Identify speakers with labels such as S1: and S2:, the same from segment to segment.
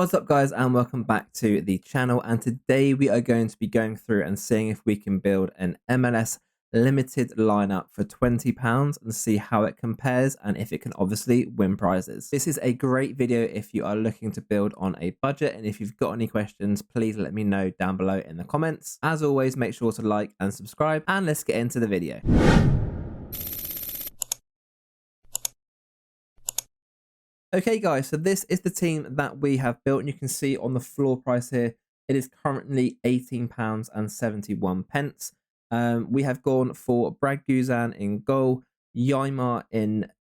S1: What's up guys, and welcome back to the channel, and today we are going to be going through and seeing if we can build an MLS limited lineup for £20 and see how it compares and if it can obviously win prizes. This is a great video if you are looking to build on a budget, and if you've got any questions, please let me know down below in the comments. As always, make sure to like and subscribe, and let's get into the video. Okay guys, so this is the team that we have built, and you can see on the floor price here, it is currently £18.71. We have gone for Brad Guzan in goal, Yaimar in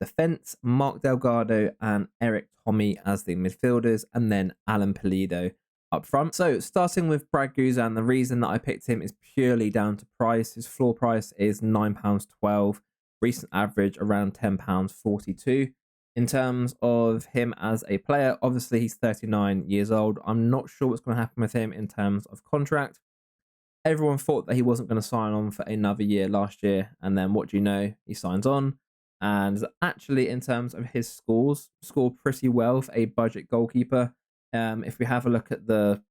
S1: defense, Mark Delgado and Eric Tommy as the midfielders, and then Alan Pulido up front. So starting with Brad Guzan, the reason that I picked him is purely down to price. His floor price is £9.12, recent average around £10.42. In terms of him as a player, obviously he's 39 years old. I'm not sure what's going to happen with him in terms of contract. Everyone thought that he wasn't going to sign on for another year last year, and then what do you know? He signs on, and actually in terms of his scores, scored pretty well for a budget goalkeeper. If we have a look at the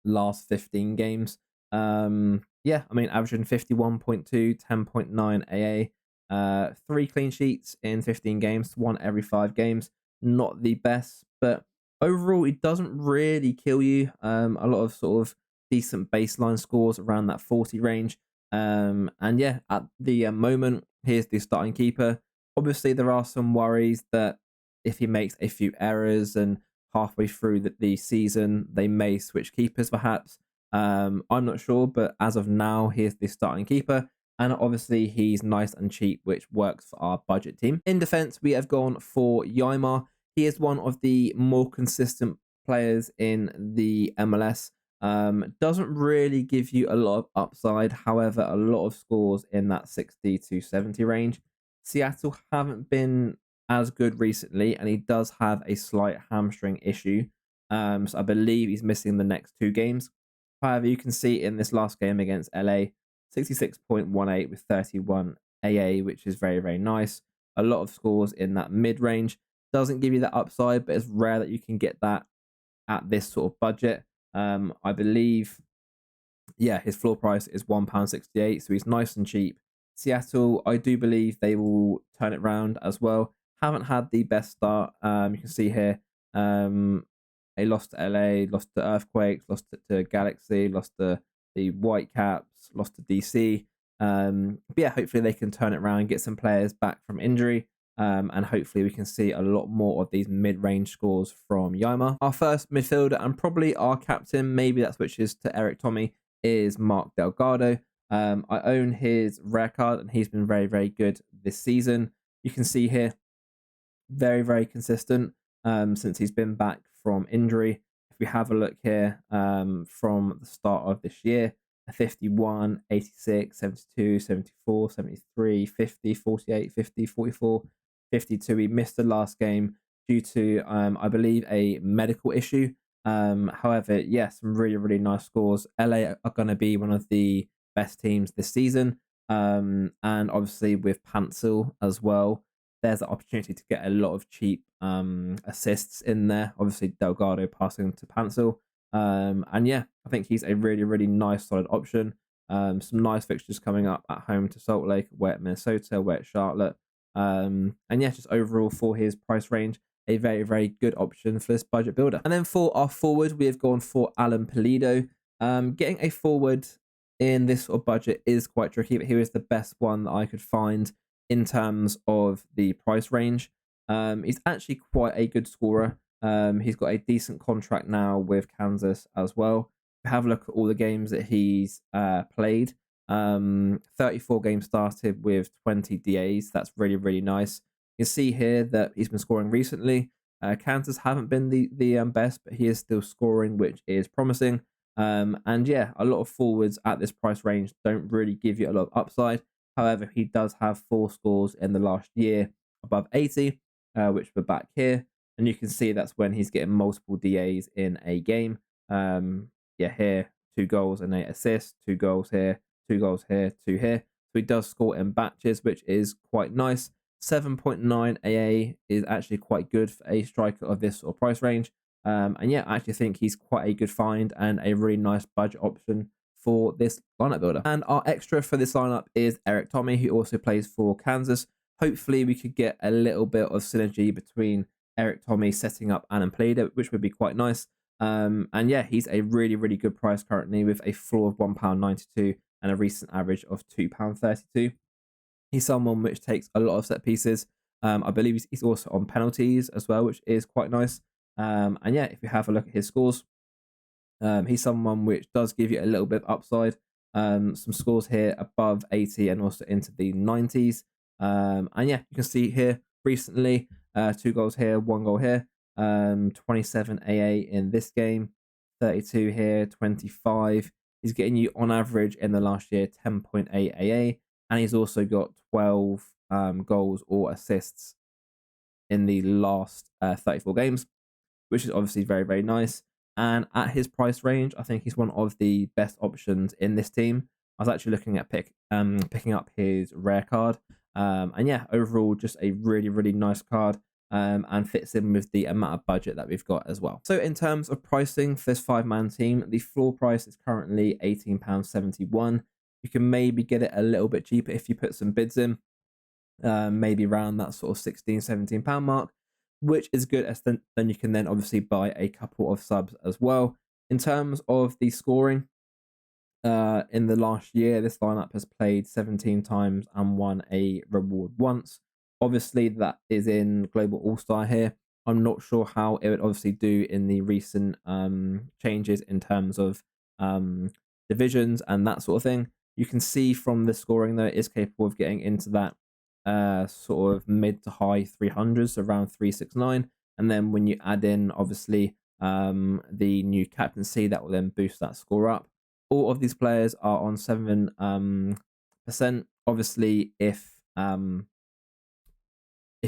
S1: last 15 games, yeah, I mean, averaging 51.2, 10.9 AA. 3 clean sheets in 15 games, 1 every 5 games. Not the best, but overall it doesn't really kill you. A lot of sort of decent baseline scores around that 40 range. And yeah, at the moment, here's the starting keeper. Obviously, there are some worries that if he makes a few errors and halfway through the season, they may switch keepers perhaps. I'm not sure, but as of now, here's the starting keeper. And obviously, he's nice and cheap, which works for our budget team. In defense, we have gone for Yaimar. He is one of the more consistent players in the MLS. Doesn't really give you a lot of upside. However, a lot of scores in that 60 to 70 range. Seattle haven't been as good recently, and he does have a slight hamstring issue. So I believe he's missing the next 2 games. However, you can see in this last game against LA, 66.18 with 31 AA, which is very, very nice. A lot of scores in that mid-range. Doesn't give you that upside, but it's rare that you can get that at this sort of budget. I believe, yeah, his floor price is £1.68, so he's nice and cheap. Seattle, I do believe they will turn it around as well. Haven't had the best start. You can see here, they lost to LA, lost to Earthquakes, lost to Galaxy, lost to the Whitecaps, lost to DC. But yeah, hopefully they can turn it around, get some players back from injury, and hopefully we can see a lot more of these mid-range scores from Yaimar. Our first midfielder, and probably our captain, maybe that switches to Eric Tommy, is Mark Delgado. I own his rare card, and he's been very, very good this season. You can see here, very, very consistent since he's been back from injury. If we have a look here, from the start of this year, 51, 86, 72, 74, 73, 50, 48, 50, 44, 52. He missed the last game due to, I believe, a medical issue. However, yes, some really, really nice scores. LA are going to be one of the best teams this season. And obviously with Pencil as well, there's an opportunity to get a lot of cheap assists in there. Obviously, Delgado passing to Pencil. And yeah, I think he's a really, really nice, solid option. Some nice fixtures coming up at home to Salt Lake, away at Minnesota, away at Charlotte. And yeah, just overall for his price range, a very, very good option for this budget builder. And then for our forward, we have gone for Alan Pulido. Getting a forward in this sort of budget is quite tricky, but he was the best one that I could find in terms of the price range. He's actually quite a good scorer. He's got a decent contract now with Kansas as well. Have a look at all the games that he's played. 34 games started with 20 DAs. That's really, really nice. You can see here that he's been scoring recently. Kansas haven't been the best, but he is still scoring, which is promising. And yeah, a lot of forwards at this price range don't really give you a lot of upside. However, he does have 4 scores in the last year above 80, which we're back here. And you can see that's when he's getting multiple DAs in a game. Yeah, here, 2 goals and 8 assists, 2 goals here, 2 goals here, 2 here. So he does score in batches, which is quite nice. 7.9 AA is actually quite good for a striker of this sort of price range. And yeah, I actually think he's quite a good find and a really nice budget option for this lineup builder. And our extra for this lineup is Eric Tommy, who also plays for Kansas. Hopefully we could get a little bit of synergy between Eric Tommy setting up Alan Pleda, which would be quite nice. And yeah, he's a really, really good price currently with a floor of £1.92 and a recent average of £2.32. He's someone which takes a lot of set pieces. I believe he's also on penalties as well, which is quite nice. And yeah, if you have a look at his scores, he's someone which does give you a little bit of upside. Some scores here above 80 and also into the 90s. And yeah, you can see here recently, 2 goals here, 1 goal here, 27 AA in this game, 32 here, 25. He's getting you on average in the last year 10.8 AA, and he's also got 12 goals or assists in the last 34 games, which is obviously very, very nice. And at his price range, I think he's one of the best options in this team. I was actually looking at picking up his rare card. And yeah, overall, just a really, really nice card, and fits in with the amount of budget that we've got as well. So in terms of pricing for this 5-man team, the floor price is currently £18.71. You can maybe get it a little bit cheaper if you put some bids in, maybe around that sort of £16-17 mark, which is good, as then you can then obviously buy a couple of subs as well. In terms of the scoring, in the last year, this lineup has played 17 times and won a reward once. Obviously, that is in Global All-Star here. I'm not sure how it would obviously do in the recent changes in terms of divisions and that sort of thing. You can see from the scoring, though, it is capable of getting into that sort of mid to high 300s, around 369. And then when you add in, obviously, the new captaincy, that will then boost that score up. All of these players are on 7%. Obviously, if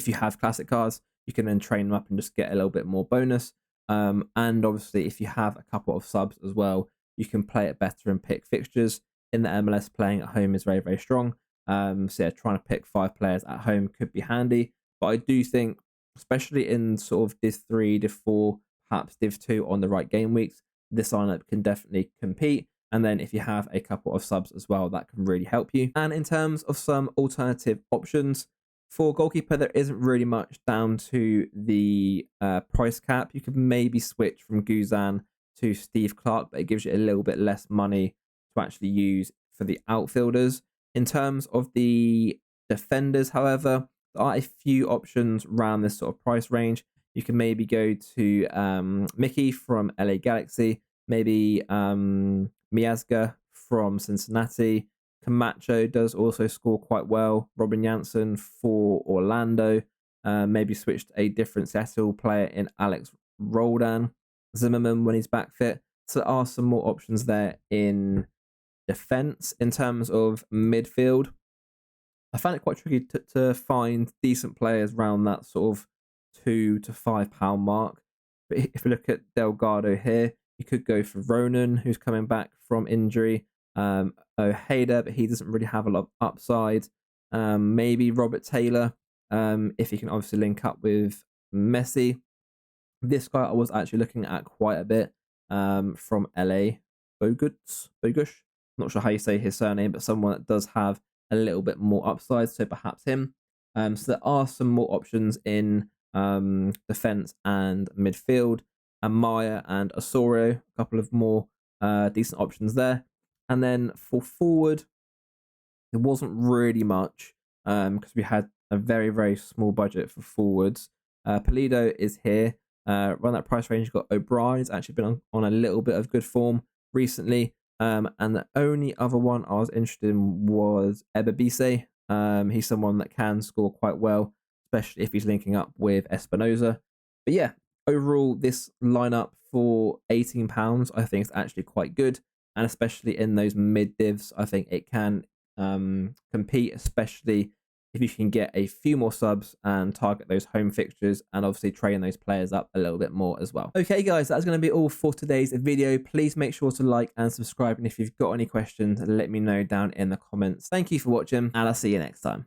S1: you have classic cards, you can then train them up and just get a little bit more bonus. And obviously, if you have a couple of subs as well, you can play it better and pick fixtures. In the MLS, playing at home is very, very strong. So yeah, trying to pick 5 players at home could be handy. But I do think, especially in sort of Div 3, Div 4, perhaps Div 2 on the right game weeks, this lineup can definitely compete. And then if you have a couple of subs as well, that can really help you. And in terms of some alternative options, for goalkeeper, there isn't really much down to the price cap. You could maybe switch from Guzan to Steve Clark, but it gives you a little bit less money to actually use for the outfielders. In terms of the defenders, however, there are a few options around this sort of price range. You can maybe go to Mickey from LA Galaxy, maybe Miazga from Cincinnati. Camacho does also score quite well. Robin Janssen for Orlando. Maybe switch to a different Seattle player in Alex Roldan. Zimmerman when he's back fit. So there are some more options there in defense. In terms of midfield, I found it quite tricky to find decent players around that sort of £2 to £5 mark. But if you look at Delgado here, you could go for Ronan, who's coming back from injury. Ojeda, but he doesn't really have a lot of upside. Maybe Robert Taylor, if he can obviously link up with Messi. This guy I was actually looking at quite a bit, from LA, Bogush. Not sure how you say his surname, but someone that does have a little bit more upside, so perhaps him. So there are some more options in defense and midfield. Amaya and Osorio, a couple of more decent options there. And then for forward, there wasn't really much, because we had a very, very small budget for forwards. Pulido is here. Around that price range, you've got O'Brien's actually been on a little bit of good form recently. And the only other one I was interested in was Ebabise. He's someone that can score quite well, especially if he's linking up with Espinoza. But yeah, overall, this lineup for £18, I think is actually quite good. And especially in those mid divs, I think it can compete, especially if you can get a few more subs and target those home fixtures and obviously train those players up a little bit more as well. Okay, guys, that's going to be all for today's video. Please make sure to like and subscribe. And if you've got any questions, let me know down in the comments. Thank you for watching, and I'll see you next time.